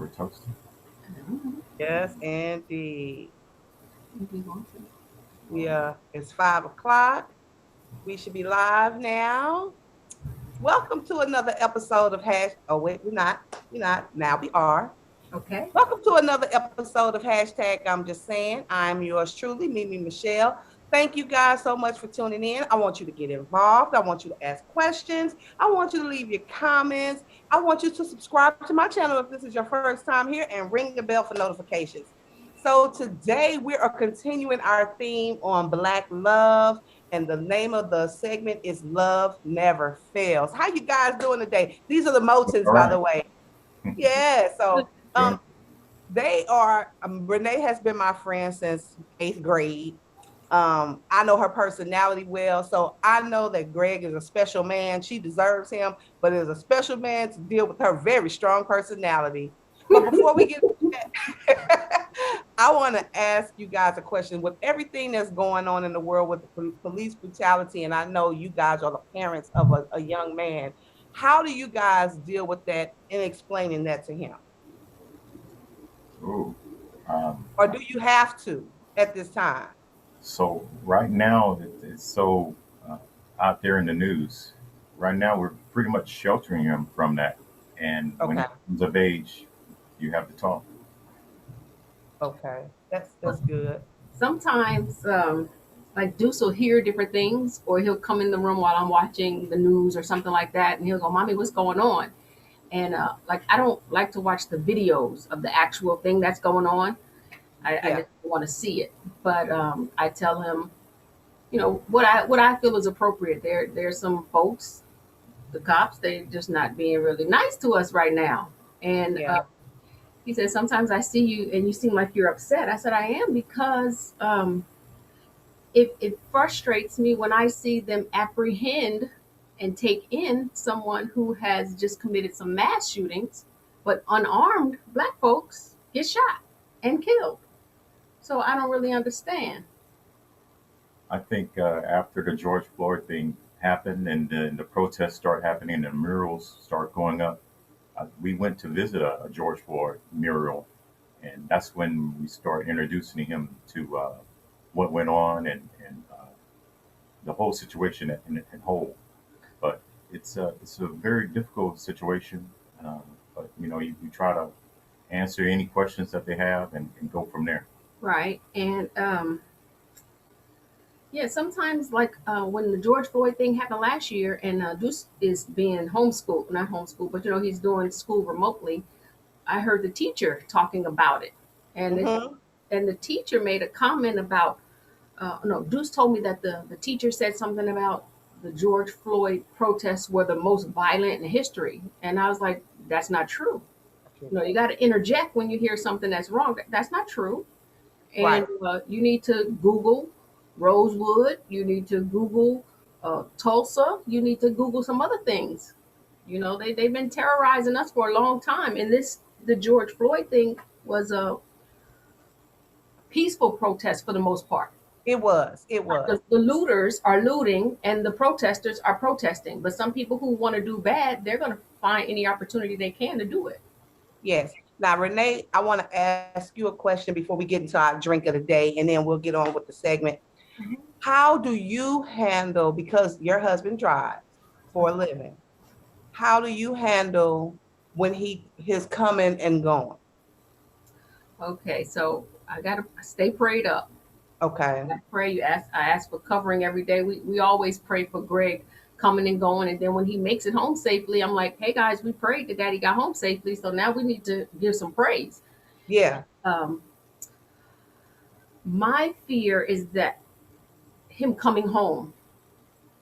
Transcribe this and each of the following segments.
We're toasting. Yes, indeed. It's 5 o'clock. We should be live now. Welcome to another episode of Hash. Oh wait, we're not. We're not. Now we are. Okay. Welcome to another episode of Hashtag I'm Just Saying. I'm yours truly, MemeMichelle. Thank you guys so much for tuning in. I want you to get involved. I want you to ask questions. I want you to leave your comments. I want you to subscribe to my channel if this is your first time here and ring the bell for notifications. So today we are continuing our theme on Black love, and the name of the segment is Love Never Fails. How you guys doing today? These are the Motens, All by right. the way. Yeah, so Doing they are Renee has been my friend since 8th grade. I know her personality well, so I know that Greg is a special man. She deserves him, but is a special man to deal with her very strong personality. But before we get I want to ask you guys a question. With everything that's going on in the world with the police brutality, and I know you guys are the parents of a young man, how do you guys deal with that and explaining that to him? Ooh. Um, Or do you have to at this time? so right now, it's so out there in the news. Right now, we're pretty much sheltering him from that. And when he Okay. comes of age, you have to talk. Okay. That's good. Sometimes, like Deuce will hear different things, or he'll come in the room while I'm watching the news or something like that, and he'll go, "Mommy, what's going on?" And like I don't like to watch the videos of the actual thing that's going on. I Yeah. just want to see it. But I tell him, what I feel is appropriate. There's some folks, the cops, they just not being really nice to us right now, and Yeah. he said, sometimes I see you and you seem like you're upset. I said, I am because it frustrates me when I see them apprehend and take in someone who has just committed some mass shootings, but unarmed black folks get shot and killed. So I don't really understand. I think after the George Floyd thing happened and the protests start happening and the murals start going up, we went to visit a George Floyd mural, and that's when we started introducing him to what went on and the whole situation in whole. But it's a very difficult situation. But you try to answer any questions that they have and go from there. Right. And yeah, sometimes like when the George Floyd thing happened last year, and Deuce is being homeschooled, not homeschooled, but he's doing school remotely. I heard the teacher talking about it, and Mm-hmm. the teacher made a comment about no, Deuce told me that the teacher said something about the George Floyd protests were the most violent in history, and I was like, that's not true. You got to interject when you hear something that's wrong. That's not true. And Right. you need to Google Rosewood. You need to Google Tulsa. You need to Google some other things. They've been terrorizing us for a long time, and the George Floyd thing was a peaceful protest for the most part. It was. It was. The looters are looting and the protesters are protesting. But some people who want to do bad, they're going to find any opportunity they can to do it. Yes. Now, Renee, I want to ask you a question before we get into our drink of the day, and then we'll get on with the segment. How do you handle, because your husband drives for a living, how do you handle when his coming and going? Okay, so I gotta stay prayed up. Okay. I pray. I ask for covering every day. We always pray for Greg coming and going, and then when he makes it home safely, I'm like, hey guys, we prayed that Daddy got home safely, so now we need to give some praise. Yeah. Um, my fear is that him coming home,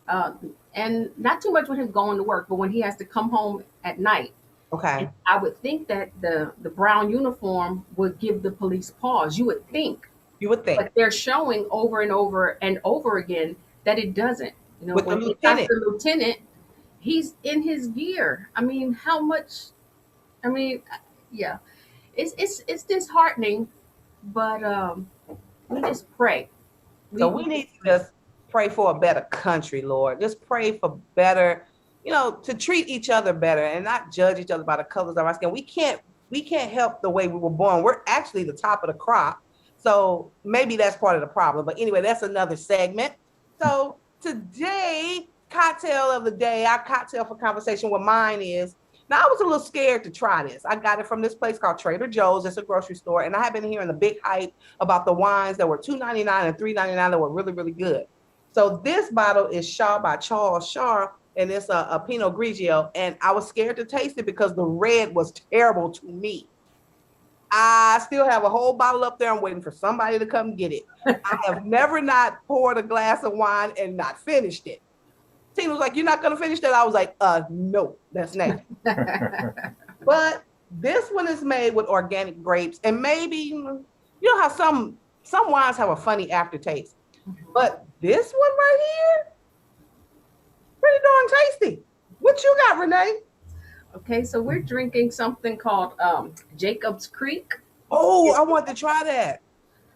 uh, and not too much with him going to work, but when he has to come home at night. And Okay. I would think that the brown uniform would give the police pause. You would think, You would think but they're showing over and over and over again that it doesn't. with the When he got lieutenant. the lieutenant, he's in his gear. I mean, how much? I mean, yeah, it's disheartening, but we just pray. So We we need to just pray for a better country, Lord. Just pray for better, to treat each other better and not judge each other by the colors of our skin. We can't we can't help the way we were born. We're actually the top of the crop. So maybe that's part of the problem. But anyway, that's another segment. So today, cocktail of the day, our cocktail for conversation with mine is, now I was a little scared to try this. I got it from this place called Trader Joe's. It's a grocery store. And I have been hearing the big hype about the wines that were $2.99 and $3.99 that were really, really good. So this bottle is SHAW by Charles Shaw, and it's a Pinot Grigio. And I was scared to taste it because the red was terrible to me. I still have a whole bottle up there. I'm waiting for somebody to come get it. I have never not poured a glass of wine and not finished it. Tina was like, "You're not going to finish that?" I was like, no, that's nasty. But this one is made with organic grapes. And maybe, you know how some wines have a funny aftertaste. But this one right here, pretty darn tasty. What you got, Renee? Okay, so we're drinking something called Jacob's Creek. Oh, I want to try that.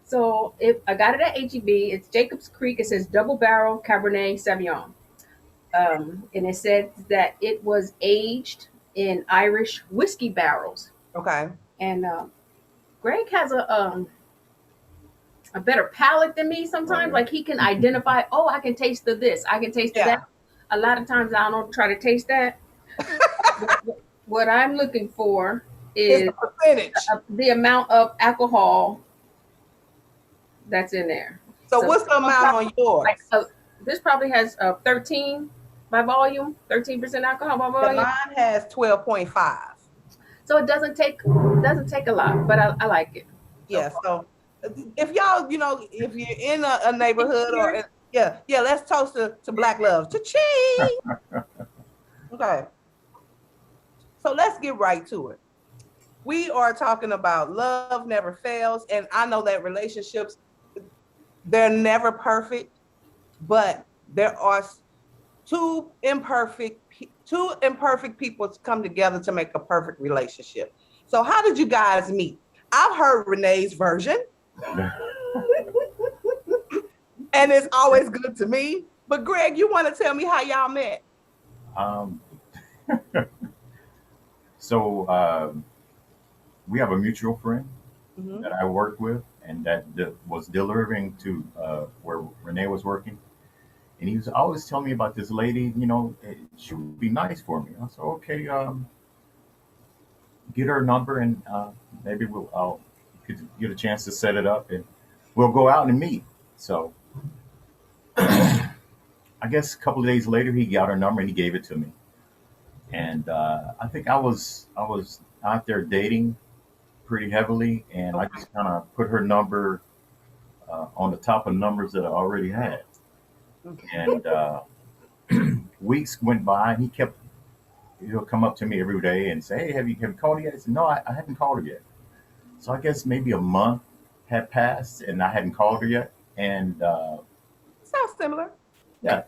So if I got it at HEB, it's Jacob's Creek. It says double barrel Cabernet Sauvignon. And it said that it was aged in Irish whiskey barrels. Okay. And Greg has a better palate than me sometimes. Like he can identify, oh, I can taste the this, I can taste that. A lot of times I don't try to taste that. What I'm looking for is the percentage, the amount of alcohol that's in there. So what's the amount on yours? Like, this probably has 13 by volume, 13% alcohol by volume. Mine has 12.5. So it doesn't take a lot, but I like it. Yeah. So if y'all, if you're in a neighborhood or let's toast to Black love. Cha-ching. Okay. So let's get right to it. We are talking about love never fails, and I know that relationships, they're never perfect, but there are two imperfect people come together to make a perfect relationship. So how did you guys meet? I've heard Renee's version, and it's always good to me. But Greg, you want to tell me how y'all met? So we have a mutual friend that I worked with, and that was delivering to where Renee was working. And he was always telling me about this lady, she would be nice for me. I said, okay, get her number, and maybe I'll get a chance to set it up, and we'll go out and meet. So I guess a couple of days later, he got her number and he gave it to me. And I think I was out there dating pretty heavily, and I just kind of put her number on the top of numbers that I already had. And weeks went by, and he'll come up to me every day and say, "Hey, have you called her yet?" I said, "No, I haven't called her yet." So I guess maybe a month had passed, and I hadn't called her yet. And sounds similar. Yeah.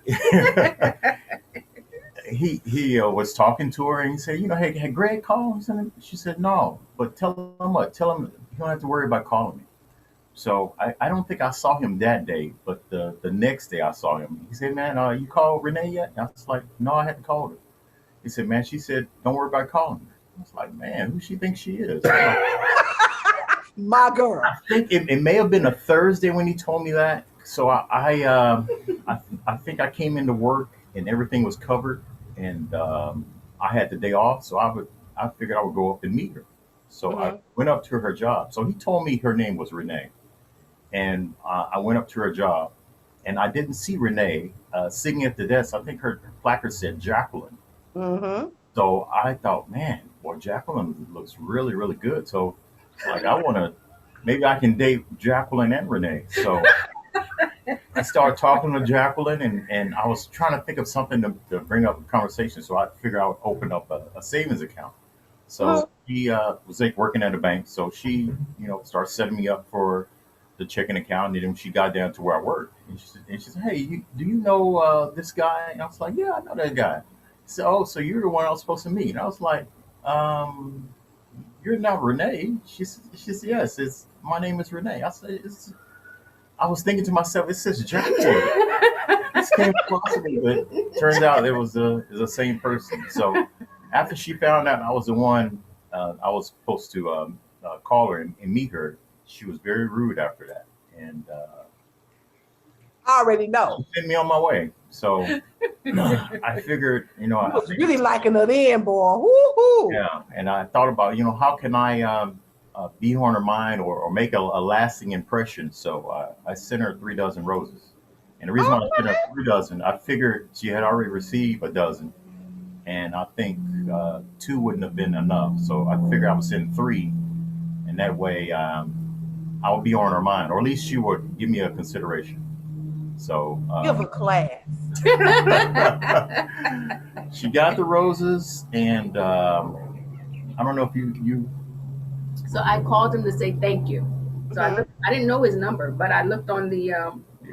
He was talking to her, and he said, "Hey, had Greg called?" She said, "No, but tell him what? Tell him you don't have to worry about calling me." So I don't think I saw him that day, but the next day I saw him. He said, "Man, you called Renee yet?" And I was like, "No, I hadn't called her." He said, "Man, she said, don't worry about calling her." I was like, "Man, who she thinks she is?" My girl. I think it may have been a Thursday when he told me that. So I think I came into work and everything was covered, and I had the day off, so I figured I would go up and meet her. So I went up to her job. So he told me her name was Renee, and I went up to her job, and I didn't see Renee sitting at the desk. I think her placard said Jacqueline. Mm-hmm. So I thought, man, boy, Jacqueline looks really, really good. So like, maybe I can date Jacqueline and Renee. So I started talking to Jacqueline, and I was trying to think of something to bring up a conversation. So I figured I would open up a savings account. So he was working at a bank. So she, started setting me up for the checking account. And then she got down to where I worked. And she said, "Hey, do you know this guy?" And I was like, "Yeah, I know that guy." So you're the one I was supposed to meet. And I was like, "You're not Renee." She said, "Yes, my name is Renee." I said, I was thinking to myself, it says Jacqueline. This can't possibly, but turns out it was the same person. So after she found out I was the one I was supposed to call her and meet her. She was very rude after that, and I already she know. sent me on my way. So I figured, You was really liking her then, boy. Woo-hoo. yeah, and I thought about, how can I be on her mind or make a lasting impression? So I sent her 3 dozen roses. And the reason why I sent her 3 dozen, I figured she had already received a dozen, and I think two wouldn't have been enough. So I figured I would send three, and that way I would be on her mind, or at least she would give me a consideration. So Give a class. she got the roses, and I don't know if you So I called him to say thank you. So I didn't know his number, but I looked on the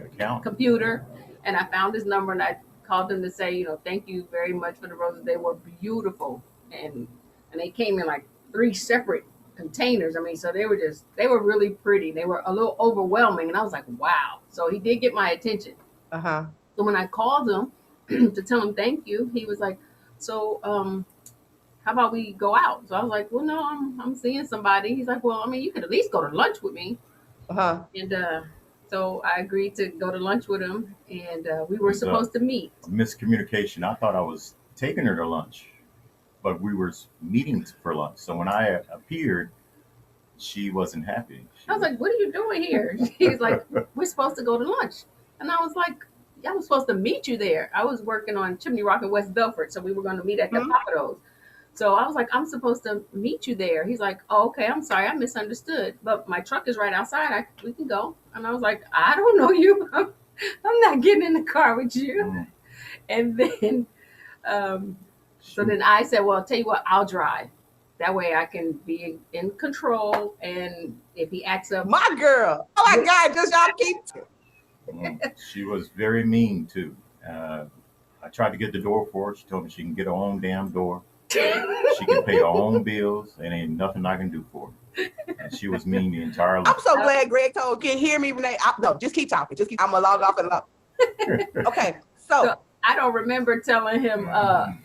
account. computer and I found his number and I called him to say, thank you very much for the roses. They were beautiful. And they came in like 3 separate containers. I mean, so they were really pretty. They were a little overwhelming. And I was like, wow. So he did get my attention. Uh-huh. So when I called him to tell him thank you, he was like, so how about we go out? So I was like, well, no, I'm seeing somebody. He's like, well, I mean, you could at least go to lunch with me. Uh-huh. And so I agreed to go to lunch with him, and we were supposed to meet. Miscommunication. I thought I was taking her to lunch, but we were meeting for lunch. So when I appeared, she wasn't happy. I was like, what are you doing here? He's like, we're supposed to go to lunch. And I was like, I was supposed to meet you there. I was working on Chimney Rock in West Belfort, so we were going to meet at the Papados. So I was like, I'm supposed to meet you there. He's like, oh, okay, I'm sorry, I misunderstood. But my truck is right outside. We can go. And I was like, I don't know you. I'm not getting in the car with you. And then, so then I said, well, I'll tell you what, I'll drive. That way I can be in control. And if he acts up. My girl. Oh my God, just y'all keep. She was very mean too. I tried to get the door for her. She told me she can get her own damn door. She can pay her own bills, and ain't nothing I can do for her. And she was mean the entire life. I'm so glad Greg told. Can you hear me, Renee? No, just keep talking. I'm gonna log off and log. Okay, so I don't remember telling him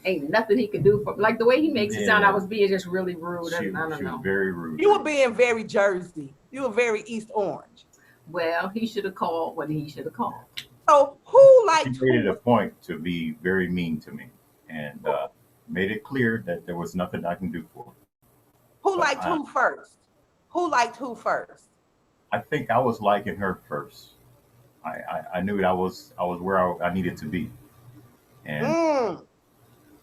ain't nothing he could do for like the way he makes it sound. I was being just really rude. She was very rude. You were being very Jersey. You were very East Orange. Well, he should have called when he should have called. So who liked? She made it a point to be very mean to me, and made it clear that there was nothing I can do for her. Who liked who first? Who liked who first? I think I was liking her first. I knew that I was where I needed to be, and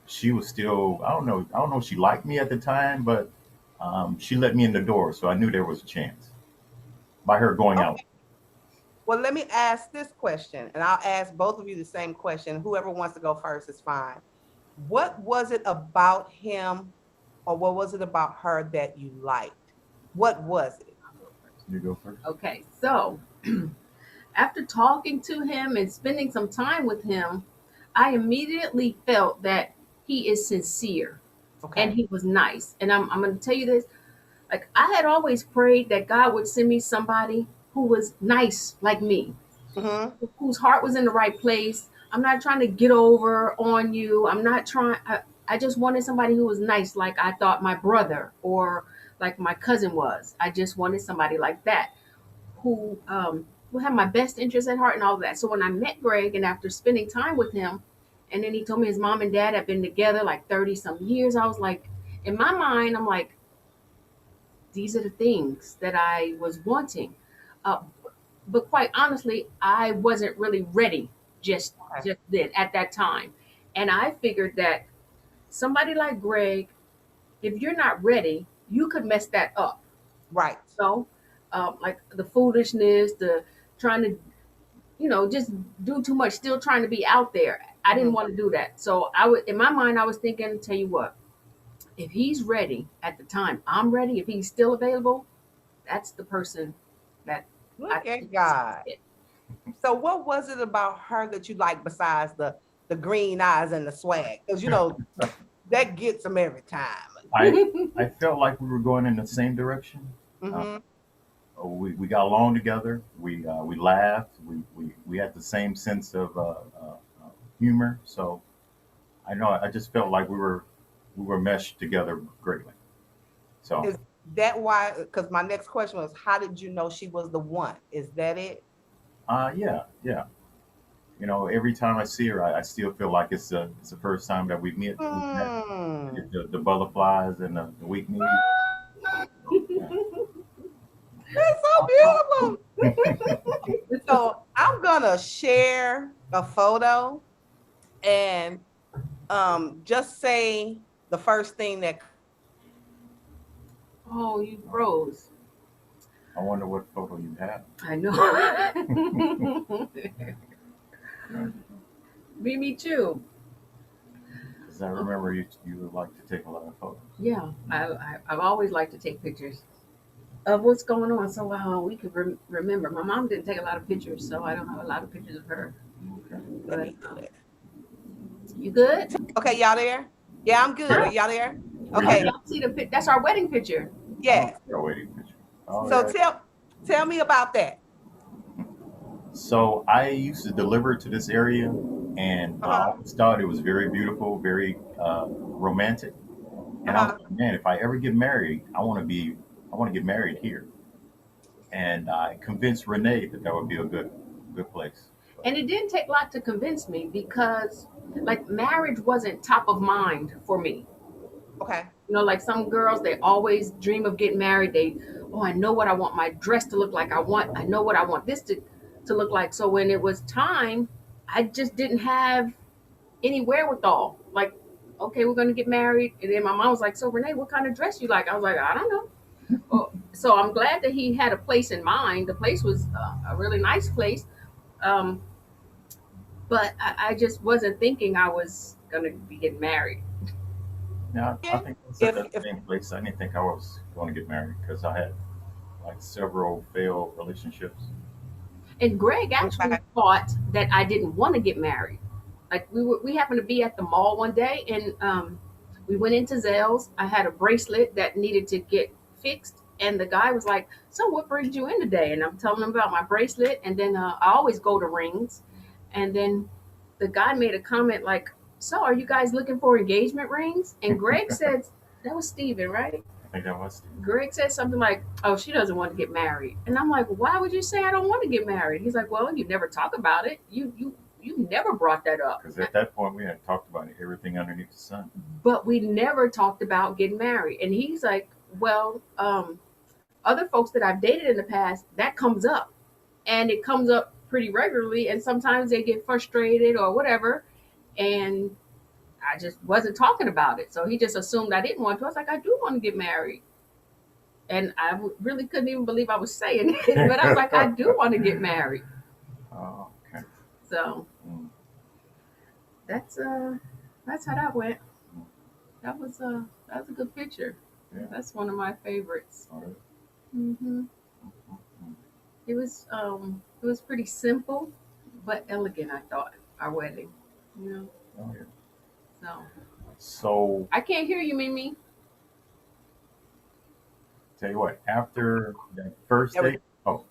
she was still. I don't know if she liked me at the time, but she let me in the door, so I knew there was a chance by her going out. Well, let me ask this question, and I'll ask both of you the same question. Whoever wants to go first is fine. What was it about him, or what was it about her that you liked? What was it? You go first. Okay, so after talking to him and spending some time with him, I immediately felt that he is sincere and he was nice. And I'm going to tell you this, like I had always prayed that God would send me somebody who was nice like me, whose heart was in the right place. I'm not trying to get over on you. I'm not trying. I just wanted somebody who was nice, like I thought my brother or like my cousin was. I just wanted somebody like that who had my best interest at heart and all of that. So when I met Greg and after spending time with him, and then he told me his mom and dad had been together like 30 some years, I was like, in my mind, I'm like, these are the things that I was wanting. But quite honestly, I wasn't really ready just then at that time. And I figured that somebody like Greg, if you're not ready, you could mess that up. Right. So like the foolishness, the trying to, just do too much, still trying to be out there. I didn't want to do that. So in my mind, I was thinking, tell you what, if he's ready at the time, I'm ready. If he's still available, that's the person that Look at God. So what was it about her that you liked besides the green eyes and the swag? Because that gets them every time. I felt like we were going in the same direction. We got along together. We laughed. We had the same sense of humor. So I just felt like we were meshed together greatly. So, Is that why? Because my next question was, how did you know she was the one? Is that it? yeah, yeah. You know, every time I see her, I still feel like it's the first time that we met. Hmm. The butterflies and the weak knees. So, yeah. That's so beautiful. So I'm gonna share a photo and just say the first thing that. Oh, you froze. I wonder what photo you have. I know. Me too. Because I remember you would like to take a lot of photos. Yeah, I've always liked to take pictures of what's going on, so we could remember. My mom didn't take a lot of pictures, so I don't have a lot of pictures of her. Okay. Let But me do it. you good? Okay, y'all there? Yeah, I'm good. Are y'all there? We I Okay. did. don't see the that's our wedding picture. Oh, Yes. your waiting picture. Oh, So yeah. tell me about that. So I used to deliver to this area, and I Uh-huh. always thought it was very beautiful, very romantic. And I was Uh-huh. like, man, if I ever get married, I want to get married here. And I convinced Renee that that would be a good place. And it didn't take a lot to convince me because, like, marriage wasn't top of mind for me. Okay. You know, like some girls, they always dream of getting married. Oh, I know what I want my dress to look like. I know what I want this to look like. So when it was time, I just didn't have any wherewithal. Like, okay, we're going to get married. And then my mom was like, so Renee, what kind of dress you like? I was like, I don't know. Oh, so I'm glad that he had a place in mind. The place was a really nice place. Um, but I just wasn't thinking I was going to be getting married. Yeah, I Yeah. think I was at that If same place. I didn't think I was going to get married because I had like several failed relationships. And Greg okay. actually thought that I didn't want to get married. Like we happened to be at the mall one day, and we went into Zales. I had a bracelet that needed to get fixed, and the guy was like, "So what brings you in today?" And I'm telling him about my bracelet, and then I always go to rings, and then the guy made a comment like, "So are you guys looking for engagement rings?" And Greg said, "That was Steven, right?" I think that was Greg said something like, "Oh, she doesn't want to get married," and I'm like, "Why would you say I don't want to get married?" He's like, "Well, you never talk about it. You never brought that up, because at that point we had talked about everything underneath the sun. but we never talked about getting married." And he's like, "Well, other folks that I've dated in the past, that comes up, and it comes up pretty regularly, and sometimes they get frustrated or whatever, and I just wasn't talking about it. So he just assumed I didn't want to. I was like, I do want to get married." And I really couldn't even believe I was saying it, but I was like, I do want to get married. Oh, okay. So Mm. that's that's how that went. That was a good picture. Yeah. That's one of my favorites. All right. Hmm. Mhm. It was pretty simple, but elegant. I thought our wedding, you know. Oh, yeah. So So I can't hear you, Mimi. tell you what, after that first There we date, oh,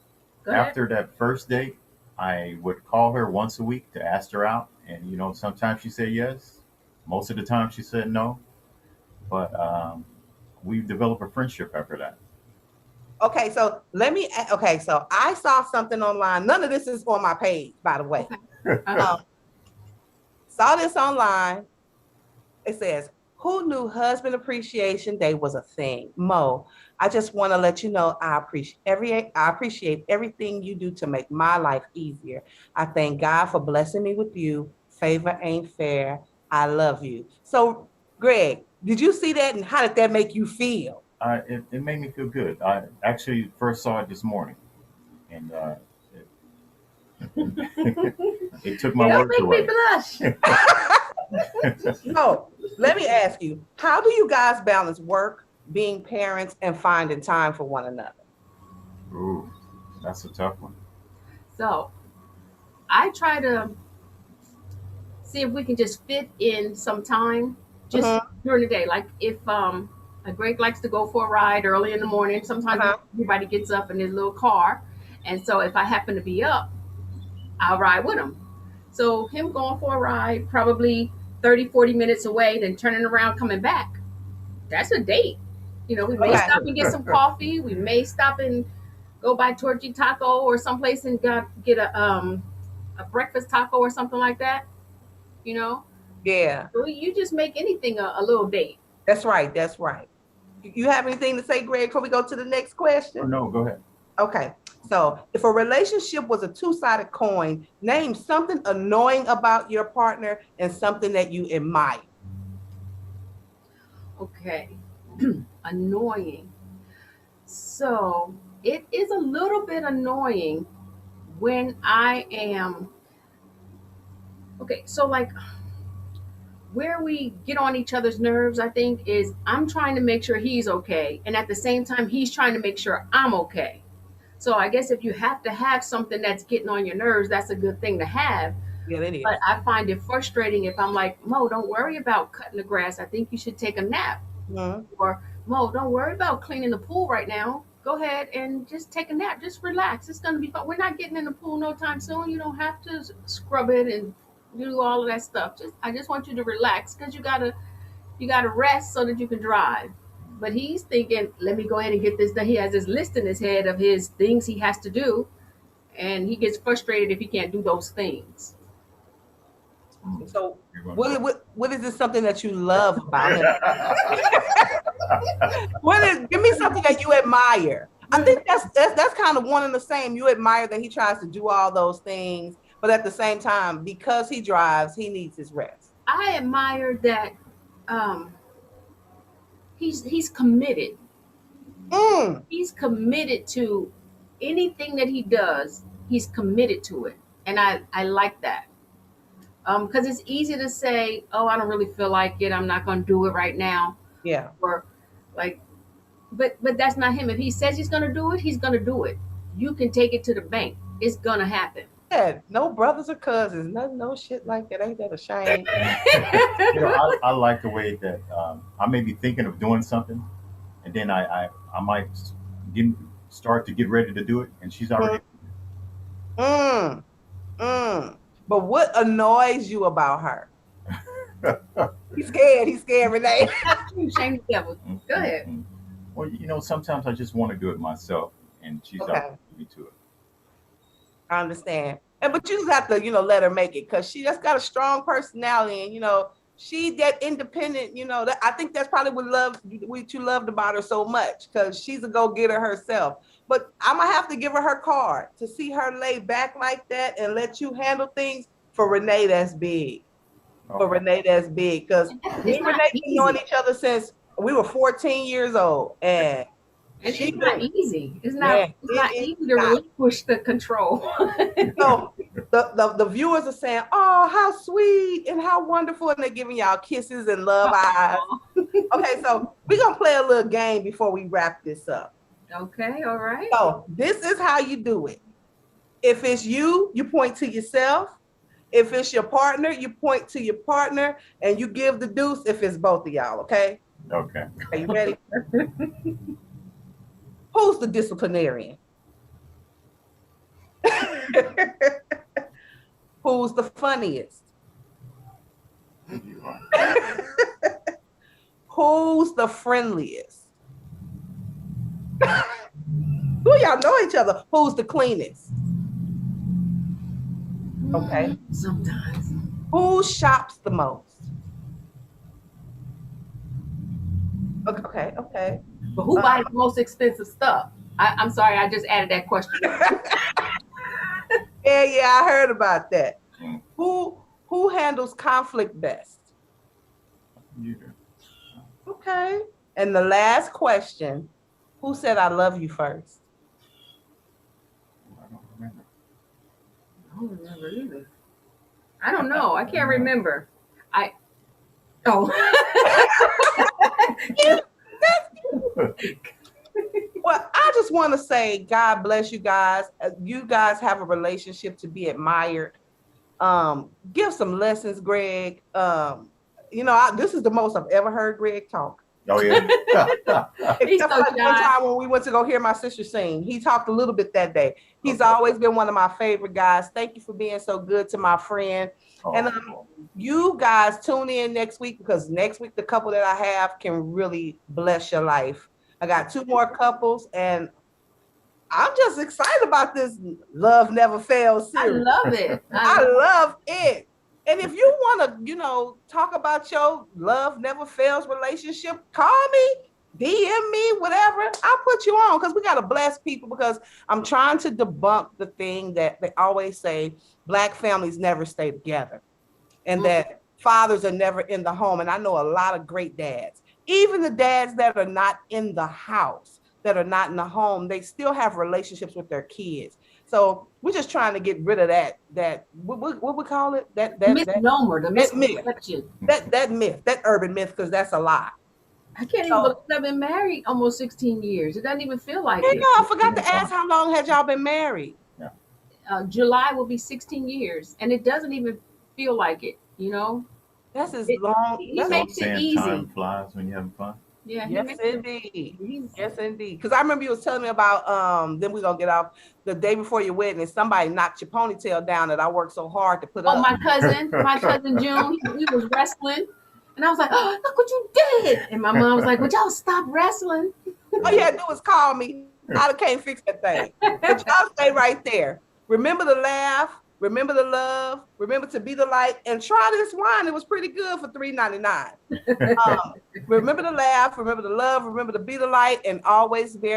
Go ahead. after that first date, I would call her once a week to ask her out, and you know, sometimes she said yes, most of the time she said no, but we developed a friendship after that. Okay, so okay, so I saw something online. None of this is on my page, by the way. Okay. Um, saw this online. It says, "Who knew Husband Appreciation Day was a thing?" Mo, I just want to let you know I appreciate everything you do to make my life easier. I thank God for blessing me with you. Favor ain't fair. I love you. So, Greg, did you see that, and how did that make you feel? It made me feel good. I actually first saw it this morning, and it took my Don't words make me away. blush. No, let me ask you, how do you guys balance work, being parents, and finding time for one another? Ooh, that's a tough one. So I try to see if we can just fit in some time just Uh-huh. during the day. Like if Greg likes to go for a ride early in the morning, sometimes Uh-huh. everybody gets up in his little car. And so if I happen to be up, I'll ride with him. So him going for a ride, probably 30, 40 minutes away, then turning around, coming back, that's a date. You know, we may Okay. stop and get some coffee. We may stop and go by Torchy Taco or someplace and get a breakfast taco or something like that. You know, Yeah, so you just make anything a little date. that's right. That's right. You have anything to say, Greg, before we go to the next Oh, question? no, go ahead. Okay. So if a relationship was a two-sided coin, name something annoying about your partner and something that you admire. Okay, annoying. So it is a little bit annoying when I am okay. So like where we get on each other's nerves, I think, is I'm trying to make sure he's okay, and at the same time, he's trying to make sure I'm okay. So I guess if you have to have something that's getting on your nerves, that's a good thing to have. Yeah, it is. But I find it frustrating if I'm like, Mo, don't worry about cutting the grass. I think you should take a nap. Mhm. Or, Mo, don't worry about cleaning the pool right now. Go ahead and just take a nap. Just relax. It's going to be fun. We're not getting in the pool no time soon. You don't have to scrub it and do all of that stuff. I just want you to relax because you gotta rest so that you can drive. But he's thinking, let me go ahead and get this done. He has this list in his head of his things he has to do, and he gets frustrated if he can't do those things. So You're gonna what is this something that you love about him? go. Give me something that you admire. I think that's kind of one and the same. You admire that he tries to do all those things, but at the same time, because he drives, he needs his rest. I admire that um, he's committed. Mm, He's committed to anything that he does. He's committed to it, and I like that. Because it's easy to say, oh, I don't really feel like it. I'm not going to do it right now, yeah. or like but that's not him. If he says he's gonna do it, he's gonna do it. You can take it to the bank. It's gonna happen. Yeah, no brothers or cousins, no shit like that. Ain't that a shame? I like the way that I may be thinking of doing something, and then I might get, start to get ready to do it, and she's already. Mm, mm. But what annoys you about her? He's scared. He's scared, Renee. Shame the devil. Go ahead. Well, sometimes I just want to do it myself, and she's Okay. already beat me to it. I understand. But you just have to, let her make it because she just got a strong personality and she that independent, I think that's probably what you loved about her so much because she's a go-getter herself. But I'm gonna have to give her card to see her lay back like that and let you handle things. For Renee, that's big. For Okay. Renee, that's big because me It's and not Renee been knowing easy. each other since we were 14 years old, and And she it's not been, easy. It's yeah, not it easy to not. relinquish the control. So the viewers are saying, "Oh, how sweet and how wonderful," and they're giving y'all kisses and love eyes. Okay, so we're gonna play a little game before we wrap this up. Okay, all right. So this is how you do it. If it's you, you point to yourself. If it's your partner, you point to your partner, and you give the deuce if it's both of y'all. Okay? Okay. Are you ready? Who's the disciplinarian? Who's the funniest? Who's the friendliest? Who y'all know each other? Who's the cleanest? Okay. Sometimes. Who shops the most? Okay. But who buys the most expensive stuff? I'm sorry, I just added that question. Yeah, I heard about that. Mm. Who handles conflict best? You do. Okay. And the last question, who said I love you first? I don't remember. I don't remember either. I don't know. I can't remember. Oh. Well, I just want to say, God bless you guys. You guys have a relationship to be admired. Give some lessons, Greg. This is the most I've ever heard Greg talk. Oh yeah. He's Except so for like one shy. time when we went to go hear my sister sing. He talked a little bit that day. He's always been one of my favorite guys. Thank you for being so good to my friend. And you guys tune in next week because next week the couple that I have can really bless your life. I got 2 more couples, and I'm just excited about this Love Never Fails I series. love it. I love it. And if you want to, talk about your Love Never Fails relationship, call me, DM me, whatever. I'll put you on, because we got to bless people, because I'm trying to debunk the thing that they always say, Black families never stay together, and that fathers are never in the home. And I know a lot of great dads, even the dads that are not in the house, that are not in the home, they still have relationships with their kids. So we're just trying to get rid of that what we call it, that Misnomer, the that myth, misconception. that myth, that urban myth, because that's a lie. I can't even believe I've been married almost 16 years. It doesn't even feel like it. I forgot to ask, how long had y'all been married? July will be 16 years, and it doesn't even feel like it. That's as long. He makes it easy. Time flies when you're having fun. Yeah. Yes, indeed. Yes, indeed. Because I remember you was telling me about, then we're going to get off, the day before your wedding, and somebody knocked your ponytail down that I worked so hard to put up. Oh, my cousin June, we was wrestling, and I was like, oh, look what you did. And my mom was like, would y'all stop wrestling? All you had to do was call me. I can't fix that thing. But y'all stay right there. Remember to laugh. Remember the love. Remember to be the light. And try this wine. It was pretty good for $3.99. Remember to laugh. Remember to love. Remember to be the light. And always bear